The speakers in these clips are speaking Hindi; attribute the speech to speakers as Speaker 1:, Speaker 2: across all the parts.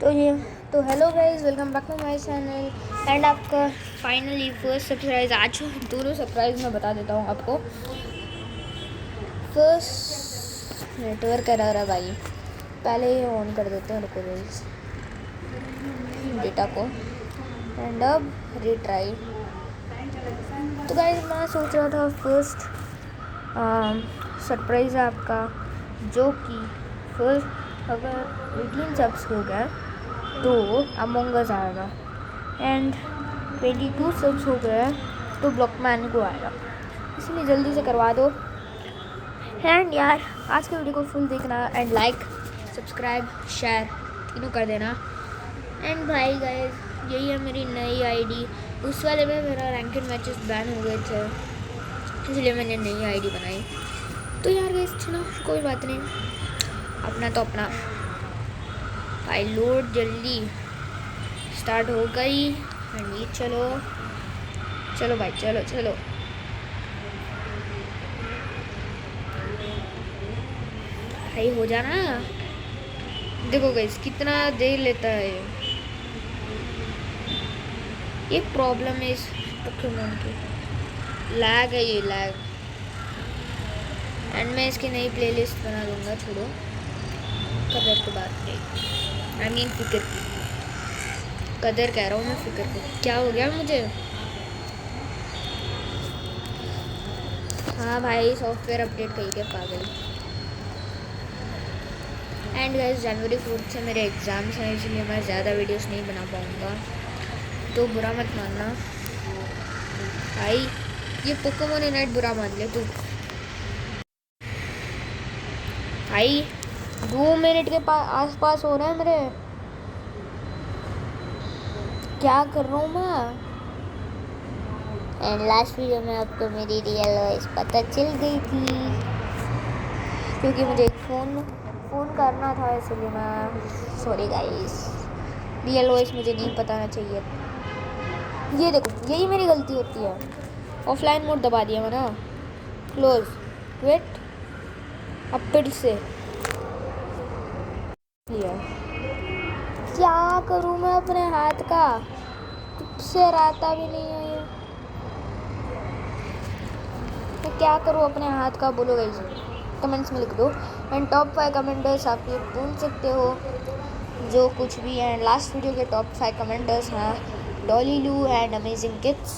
Speaker 1: तो hello guys, welcome back to my channel. And आपका फाइनली फर्स्ट सरप्राइज़ आज दोनों सरप्राइज़ मैं बता देता हूँ आपको। फर्स्ट नेटवर्क एरर है भाई, पहले ही ऑन कर देते हैं, रुको गाइस डेटा को। एंड अब रिट्राई। तो गाइस मैं सोच रहा था फर्स्ट सरप्राइज़ है आपका, जो कि फर्स्ट अगर 18 सब्स हो गए तो अमंग अस आएगा, एंड 22 सब्स हो गए तो ब्लॉकमैन को आएगा, इसलिए जल्दी से करवा दो। एंड यार आज के वीडियो को फुल देखना एंड लाइक सब्सक्राइब शेयर तीनों कर देना। एंड भाई गाइस यही है मेरी नई आईडी। उस वाले में मेरा रैंकेड मैचेस बैन हो गए थे, इसलिए मैंने नई आईडी बनाई। तो यार गाइस चलो कोई बात नहीं, अपना तो अपना। भाई लोड जल्दी स्टार्ट हो गई। एंड ये चलो चलो भाई चलो चलो। भाई हो जाना। देखो गाइस कितना देर लेता है ये प्रॉब्लम है इस पोकेमॉन की, लैग है ये लैग। एंड मैं इसकी नई प्लेलिस्ट बना दूंगा, छोड़ो कदर की बात नहीं, आई मीन फिक्र की कदर कह रहा हूँ मैं, फिक्र को। क्या हो गया मुझे? हाँ भाई सॉफ्टवेयर अपडेट कही के पागल। एंड गाइस जनवरी 4 से मेरे एग्ज़ाम्स हैं, इसलिए मैं ज़्यादा वीडियोस नहीं बना पाऊँगा, तो बुरा मत मानना भाई। ये पोकेमॉन यूनाइट बुरा मान ले तू भाई। 2 मिनट के आसपास हो रहा है मेरे, क्या कर रहा हूँ मैं। एंड लास्ट वीडियो में आपको मेरी रियल वॉइस पता चल गई थी, क्योंकि मुझे एक फ़ोन करना था, इसलिए मैं सॉरी गाइस, रियल वॉइस मुझे नहीं बताना चाहिए। ये देखो यही मेरी गलती होती है, ऑफलाइन मोड दबा दिया मैंने, क्लोज क्विट, अब फिर से लिया। क्या करूँ मैं अपने हाथ का, से रहता भी नहीं है ये, मैं क्या करूँ अपने हाथ का, बोलो गाइस कमेंट्स में लिख दो। एंड टॉप 5 कमेंटर्स आप ये ढूंढ सकते हो जो कुछ भी है। लास्ट वीडियो के टॉप 5 कमेंटर्स हैं डॉली लू एंड अमेजिंग किड्स।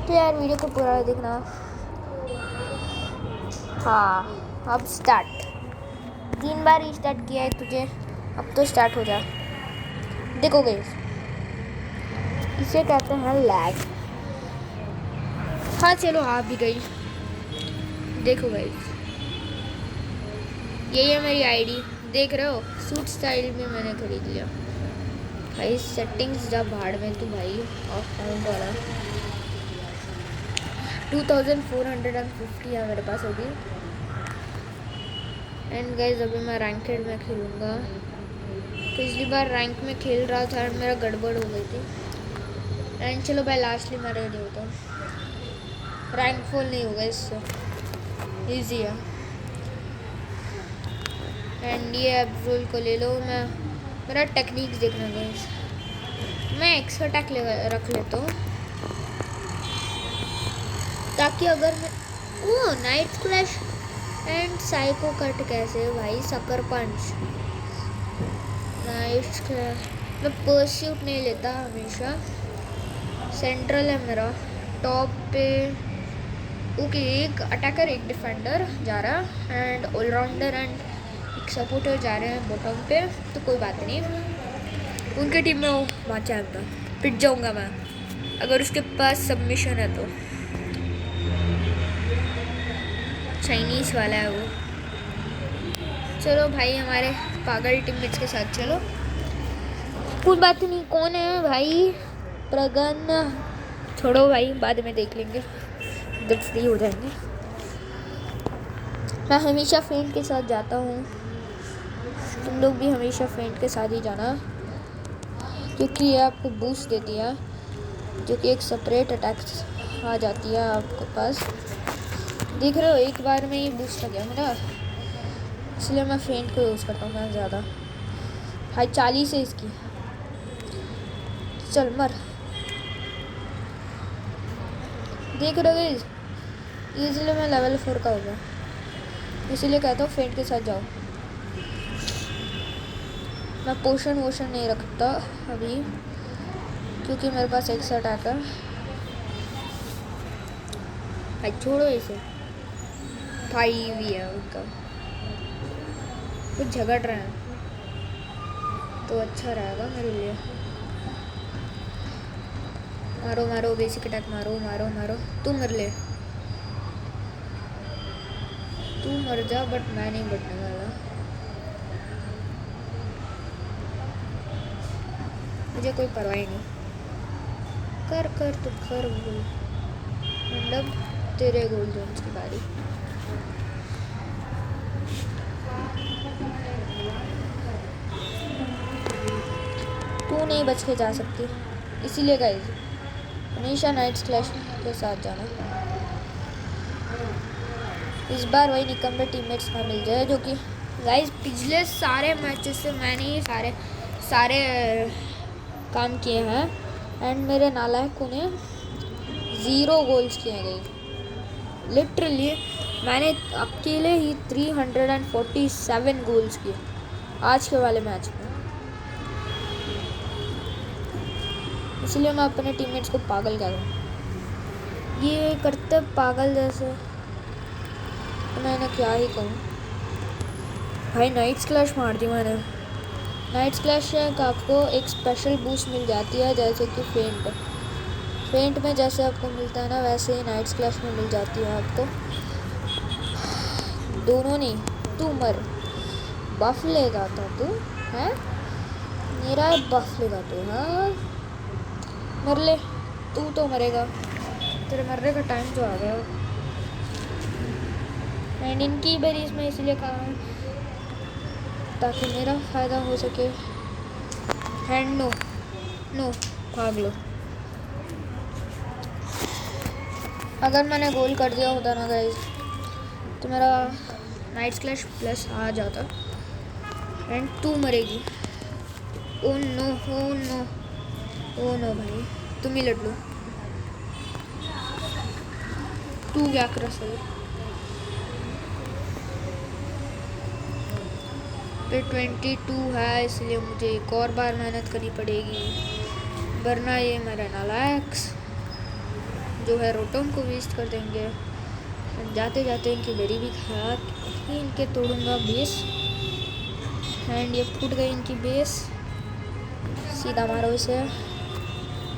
Speaker 1: तो यार वीडियो को पूरा देखना। हाँ अब स्टार्ट, 3 बार रीस्टार्ट किया है तुझे, अब तो स्टार्ट हो जा। देखो गाइस इसे कहते हैं लैग। हाँ चलो आ भी गई। देखो गाइस यही है मेरी आईडी, देख रहे हो, सूट स्टाइल में मैंने खरीद लिया। भाई सेटिंग्स जब भाड़ में तू भाई, ऑफ काउंट वाला 2450 है मेरे पास अभी। एंड गाइस अभी मैं रैंकेड में खेलूँगा, पिछली बार रैंक में खेल रहा था और मेरा गड़बड़ हो गई थी। एंड चलो भाई लास्टली मैं रेडी होता हूँ, रैंक फुल नहीं होगा इससे, ईजी है। एंड ये एब्रोल को ले लो, मैं मेरा टेक्निक्स देखना गाइस, मैं एक्स अटैक रख लेता हूँ, ताकि अगर मैं oh night flash and psycho cut कैसे भाई, सकर पंच नाइट। मैं परस्यूट नहीं लेता हमेशा, सेंट्रल है मेरा टॉप पे। ओके एक अटैकर एक डिफेंडर जा रहा है, एंड ऑलराउंडर एंड एक सपोर्टर जा रहे हैं बॉटम पे, तो कोई बात नहीं, उनके टीम में वहाँ जाऊँगा, पिट जाऊँगा मैं अगर उसके पास सबमिशन है तो। चाइनीज़ वाला है वो। चलो भाई हमारे पागल टीममेट्स के साथ चलो, कोई बात नहीं। कौन है भाई? प्रगन, छोड़ो भाई बाद में देख लेंगे जब फ्री हो जाएंगे। मैं हमेशा फ्रेंड के साथ जाता हूँ, तुम लोग भी हमेशा फ्रेंड के साथ ही जाना, क्योंकि ये आपको बूस्ट देती है, जो कि एक सेपरेट अटैक आ जाती है आपके पास। देख रहे हो एक बार में ही बूस्ट आ गया मेरा, इसलिए मैं फ्रेंड को यूज़ करता हूँ मैं ज़्यादा। हाई 40 है इसकी। चल मर। देख रहे हो गाइस, इजीली मैं लेवल 4 का हो गया। इसीलिए कहता हूँ फेंट के साथ जाओ। मैं पोशन वोशन नहीं रखता अभी, क्योंकि मेरे पास एक्स अटैक है। भाई छोड़ो इसे। 5 ही है उनका। कुछ झगड़ रहे हैं तो अच्छा रहेगा मेरे लिए। मारो मारो, बेसिक अटैक मारो मारो मारो। तू मर ले, तू मर जा, बट मैं नहीं बढ़ने वाला। मुझे कोई परवाह नहीं। कर कर तू कर गोल, मतलब तेरे गोल जोन्स की बारी। तू नहीं बच के जा सकती, इसीलिए गाइस हमेशा नाइट्स क्लैश के साथ जाना। इस बार वही निकम्मे टीममेट्स ना मिल जाए, जो कि गाइस पिछले सारे मैचेस से मैंने ही सारे काम किए हैं एंड मेरे नालायकों ने 0 गोल्स किए गए। लिटरली मैंने अकेले ही 347 गोल्स किए आज के वाले मैच में। इसलिए मैं अपने टीममेट्स को पागल कर रहा हूँ। ये करते पागल जैसे, तो मैंने क्या ही कहूँ भाई। नाइट्स क्लैश मार दी मैंने। नाइट्स क्लैश से आपको एक स्पेशल बूस्ट मिल जाती है, जैसे कि फेंट में जैसे आपको मिलता है ना, वैसे ही नाइट्स क्लैश में मिल जाती है आपको। दोनों नहीं, तू मर। बफ लेगा था तू, है मेरा बफ लेगा तू। हाँ मर ले, तू तो मरेगा। तेरे मरने का टाइम तो आ गया। मैंने इनकी बेरीज में इसलिए कहा हूँ ताकि मेरा फ़ायदा हो सके। हैंड नो नो, भाग लो। अगर मैंने गोल कर दिया होता ना गाइस, तो मेरा नाइट्स क्लैश प्लस आ जाता एंड तू मरेगी। Oh no oh no oh no भाई, तुम ही लड़ लो। तू क्या कर सही पे 22 है, इसलिए मुझे एक और बार मेहनत करनी पड़ेगी, वरना ये मेरा नालायक्स जो है रोटोम को वेस्ट कर देंगे। जाते जाते इनकी बेरी भी खा के इनके तोड़ूंगा बेस। एंड ये फूट गई इनकी बेस, सीधा मारो इसे।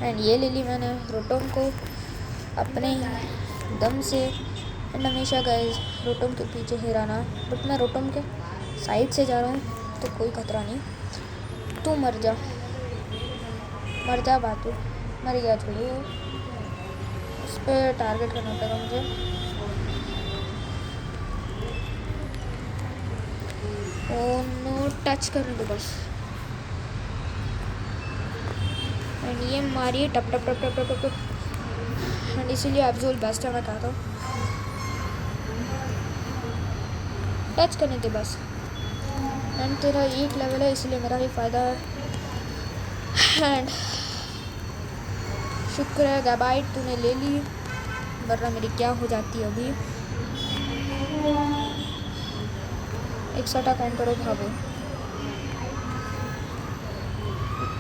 Speaker 1: एंड ये ले ली मैंने रोटोम को अपने ही दम से। एंड हमेशा गाइस रोटोम के पीछे हिराना, बट मैं रोटोम के साइड से जा रहा हूँ तो कोई खतरा नहीं। तू मर जा, मर जा बातू। मर गया थोड़ी, उस पर टारगेट करना पड़ेगा मुझे। ओ नो, टच करने दो बस। एंड ये मारिए टप टप टप टप टप टप। एंड इसीलिए एब्सोल बेस्ट है, मैं कहता हूँ टच करने दे बस। एंड तेरा एक लेवल है, इसलिए मेरा ही फ़ायदा है। एंड शुक्र है गैबाइट तूने ले ली, वरना मेरी क्या हो जाती है अभी। एक सटा काउंट करो, भागो।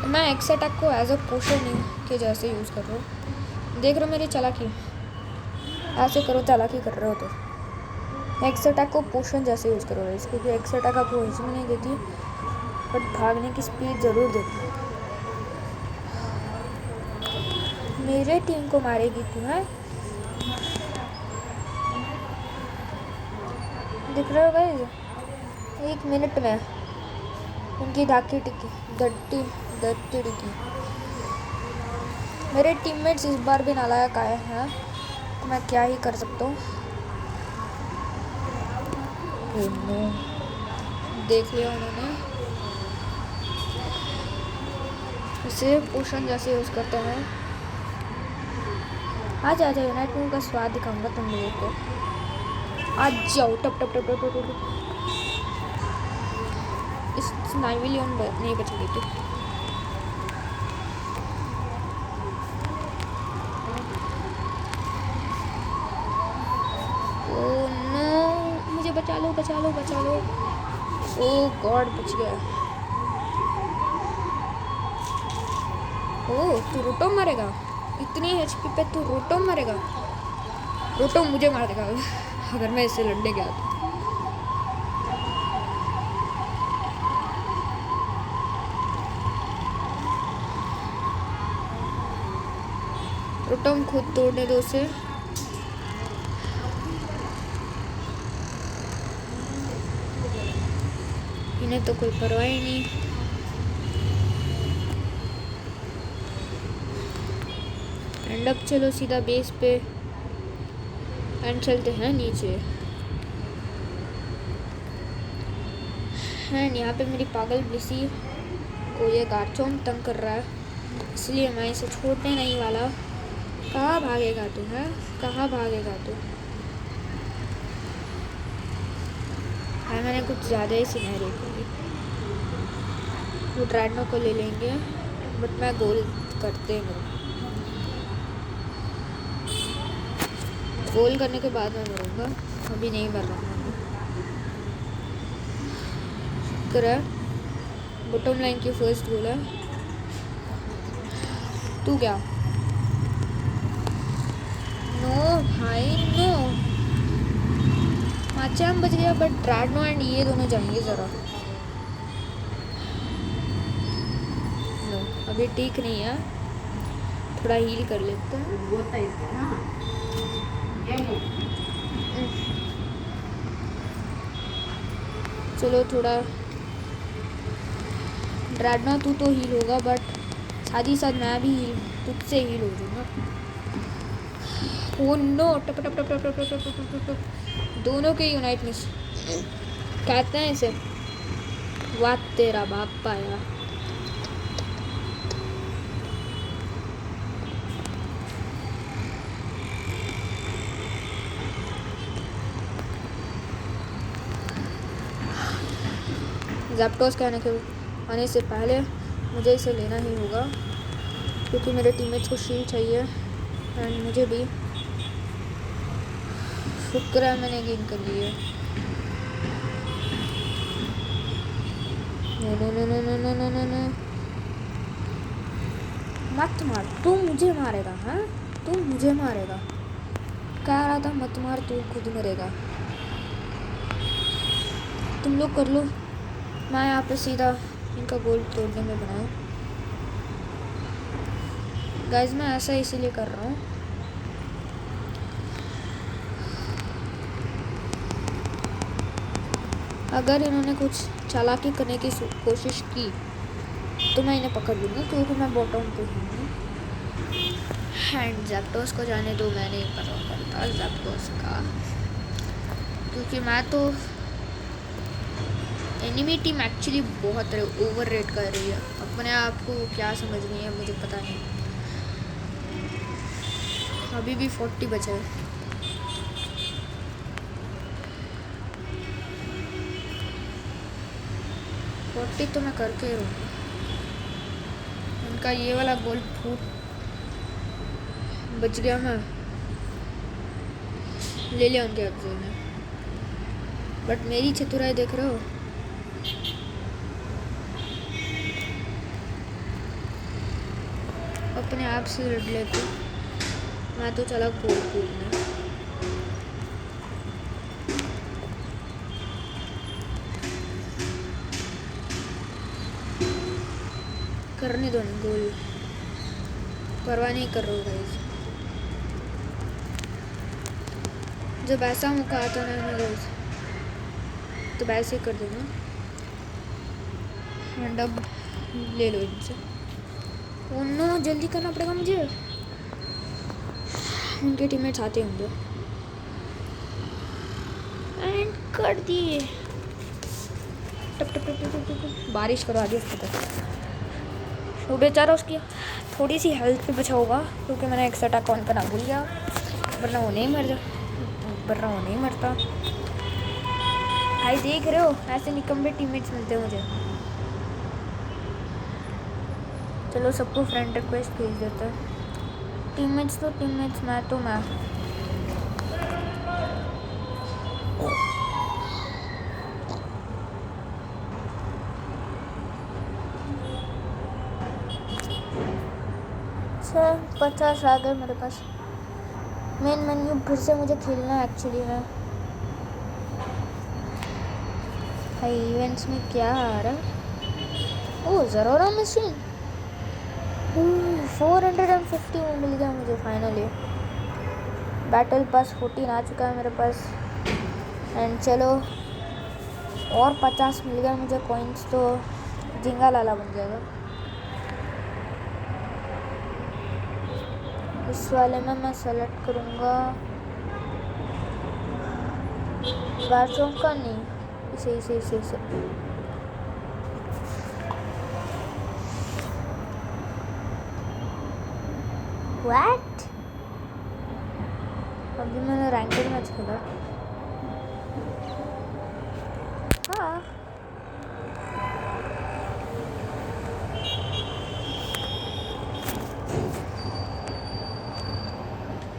Speaker 1: मैं एक्स अटैक को एज अ पोशन के जैसे यूज़ कर रहा हूँ। देख रहे हो मेरी चालाकी, ऐसे करो चालाकी कर रहे हो तो। एक्स अटैक को पोशन जैसे यूज़ करो गाइस, क्योंकि एक्स अटैक आपको हिच में नहीं देती, बट भागने की स्पीड ज़रूर देती है। मेरे टीम को मारेगी तू, है दिख रहे हो गाइस। 1 मिनट में उनकी धाकी टिकी दट्टी टिकी। मेरे टीममेट्स इस बार भी नालायक आए हैं, तो मैं क्या ही कर सकता हूँ। देख लिया उन्होंने, इसे पोशन जैसे यूज़ करते हैं। आ जाओ यूनाइट मूव का स्वाद दिखाऊंगा तुम लोगों को। आ जाओ, टप टप टप टप टप टप। इस 9 मिलियन नहीं बचेगी तो ओह नो, मुझे बचा लो बचा लो बचा लो। ओह गॉड बच गया। ओह तू रोटो मरेगा, इतनी एचपी पे तू रोटो मरेगा। रोटो मुझे मार देगा अगर मैं इससे लड़ने गया तो। रोटो खुद तोड़ने दो उसे। इन्हें तो कोई परवाह ही नहीं। एंड अब चलो सीधा बेस पे एंड चलते हैं नीचे। एंड यहाँ पे मेरी पागल ब्लिसी को ये गार्चोन तंग कर रहा है, इसलिए मैं इसे छोड़ने नहीं वाला। कहाँ भागेगा तू है, कहाँ भागेगा तू? हाँ मैंने कुछ ज़्यादा ही सिनेरियो की। वो ड्रैगनो को ले लेंगे बट मैं गोल करते हैं। गोल करने के बाद मैं मरूँगा, अभी नहीं मर रहा हूँ। शुक्र है बॉटम लाइन की फर्स्ट गोल है। तू क्या? नो भाई नो, माचाम बच गया बट ड्रैगनो एंड ये दोनों जाएंगे ज़रा। नो अभी ठीक नहीं है, थोड़ा हील कर लेते हैं। चलो थोड़ा ड्रैगनो तू तो हील होगा बट साथ ही साथ मैं भी तुझसे हील हो जाऊँगा। ओह नो, टप टप टप टप टप टप टप टप टप दोनों के यूनाइट मिस कहते हैं इसे। वाह तेरा बाप पाया। ज़ैप्टोस के आने से पहले मुझे इसे लेना ही होगा क्योंकि मेरे टीममेट्स को शील्ड चाहिए एंड मुझे भी। शुक्र है मैंने गेन कर ली है। No no no no no no no no no, मत मार, तू मुझे मारेगा? हाँ तू मुझे मारेगा? कह रहा था मत मार, तू खुद मरेगा। तुम लोग कर लो, मैं यहाँ पे सीधा इनका गोल तोड़ने में बनाऊँ। गाइस मैं ऐसा इसीलिए कर रहा हूँ अगर इन्होंने कुछ चालाकी करने की कोशिश की तो मैं इन्हें पकड़ लूँगा क्योंकि मैं बॉटम पे हूँ। एंड ज़ैप्टोस को जाने दो, मैं नहीं पता करता ज़ैप्टोस का क्योंकि मैं तो एनिमी टीम एक्चुअली बहुत ओवर रेट कर रही है। अपने आप को क्या समझ रही है मुझे पता नहीं। अभी भी 40 बचे हैं। तो मैं करके ही रहूँगा। उनका ये वाला गोल फूट बच गया, मैं ले लिया उनके अब्जोर ने। बट मेरी चतुराई देख रहे हो? अपने आप से लड़ लेते। मैं तो चला गोल कूदने। करने दो ना गोल, परवाह नहीं कर रहा हूँ गाइस। जब ऐसा मौका आता ना गाइस तो वैसे ही कर देना। एंड अब ले लो इनसे। ओह नो, जल्दी करना पड़ेगा मुझे, उनके टीममेट्स आते होंगे। एंड कर दिए। टप टप टप टप टप बारिश करवा दी उसके तक। वो बेचारा उसकी थोड़ी सी हेल्थ पे बचा होगा क्योंकि मैंने एक्स्ट्रा अटैक ऑन करना भूल गया, वरना वो नहीं मरता। भाई देख रहे हो ऐसे निकम्बे टीममेट्स मिलते हैं मुझे। चलो सबको फ्रेंड रिक्वेस्ट भेज देते हैं। टीममेट्स तो टीममेट्स, मैं तो मैं। अच्छा 50 आ गए मेरे पास। मेन मेन्यू फिर से मुझे खेलना है एक्चुअली में। भाई इवेंट्स में क्या आ रहा है? ओह ज़रोरा मशीन 450 वो मिल गया मुझे फाइनली। बैटल पास 14 आ चुका है मेरे पास। एंड चलो और 50 मिल गया मुझे कॉइन्स तो जिंगा लाला बन जाएगा। इस वाले में मैं सेलेक्ट करूँगा बारचों का, नहीं इसे। व्हाट? अभी मैंने रैंकेड मैच खेला। हाँ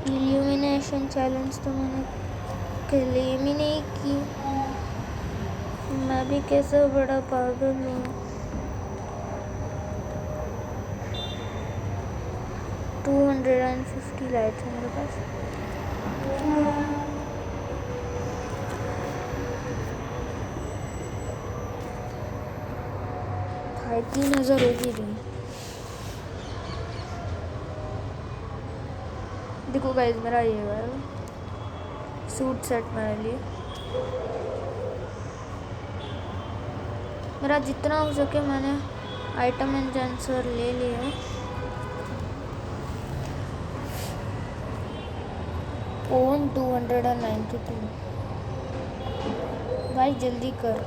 Speaker 1: इल्यूमिनेशन चैलेंज तो मैंने क्लेम ही नहीं की। मैं भी कैसे बड़ा पागल हूँ। 250 लाए थे मेरे पास। भाई 3000 होगी भी। देखो गाइस मेरा ये है सूट सेट मेरे लिए। मेरा जितना हो सके मैंने आइटम एंड जेंसर ले लिए। ओन 292 भाई जल्दी कर।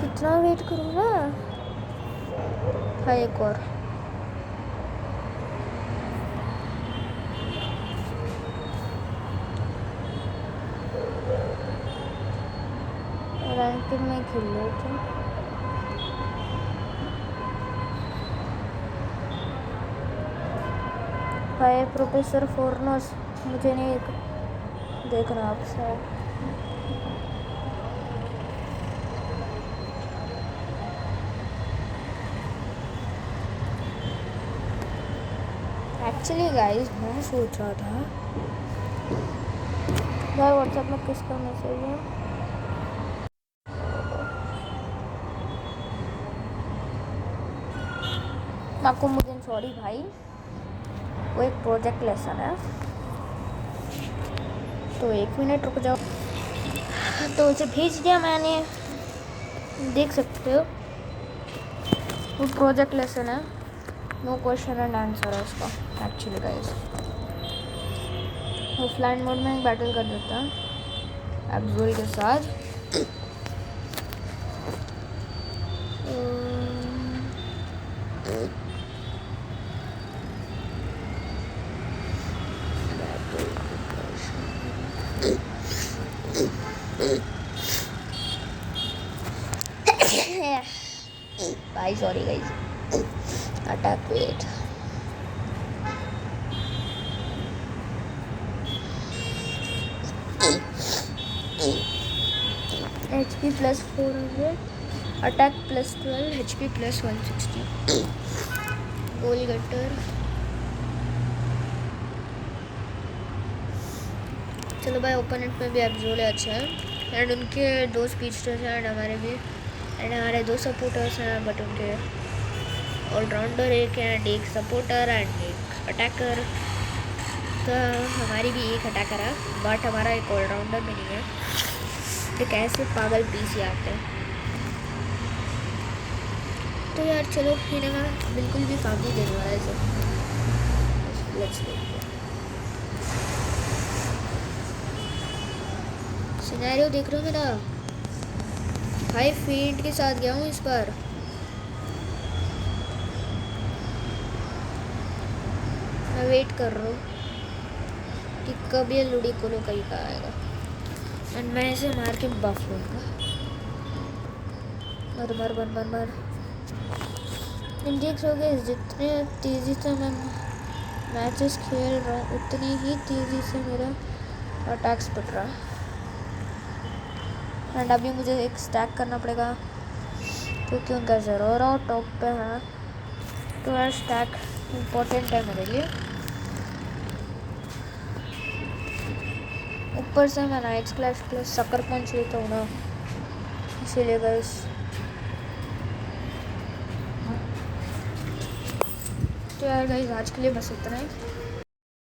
Speaker 1: कितना वेट करूँ ना। हाँ एक और। रैंकिंग में खेल रहे थे। भाई प्रोफेसर फोरनोस मुझे नहीं देखना आपसे। एक्चुअली गाइस मैं सोच रहा था यार व्हाट्सएप में किसका मैसेज है। आपको मुझे सॉरी भाई, वो एक प्रोजेक्ट लेसन है तो 1 मिनट रुक जाओ। तो उसे भेज दिया मैंने, देख सकते हो वो प्रोजेक्ट लेसन है। नो क्वेश्चन एंड आंसर है उसका एक्चुअली गाइस। ऑफलाइन मोड में बैटल कर देता है एब्जोल के साथ। भाई sorry guys, attack wait. HP plus 400, attack plus 12, HP plus 160। गोल गटर। चलो भाई ओपोनेंट में भी एब्जोल अच्छा है एंड उनके 2 स्पीडस्टर्स हैं एंड हमारे भी एंड हमारे 2 सपोर्टर्स हैं बट उनके ऑलराउंडर एक है एंड एक सपोर्टर एंड एक अटैकर। तो हमारी भी एक अटैकर है बट हमारा एक ऑलराउंडर भी नहीं है। तो कैसे पागल पीसी आते हैं। तो यार चलो इन्हें मैं बिल्कुल भी काम नहीं देने वाला है सब। Let's go. सिनेरियो देख रहे हो मेरा भाई, फेंट के साथ गया हूँ इस बार। मैं वेट कर रहा हूँ कि कब ये लुडी कोलो कहीं का आएगा एंड मैं इसे मार के बफ लूँगा। मर मर मर मर मर। इंडेक्स हो गए। जितने तेज़ी से मैं मैचेस खेल रहा हूँ उतनी ही तेज़ी से मेरा अटैक्स बढ़ रहा है। एंड अभी मुझे एक स्टैक करना पड़ेगा क्योंकि उनका ज़रोरा टॉप पे है, तो यार स्टैक इम्पोर्टेंट है मेरे लिए। ऊपर से मैं नाइट्स क्लैश प्लस सकर पंच लेता हूँ ना, इसीलिए गाइस। तो यार गाइस आज के लिए बस इतना ही।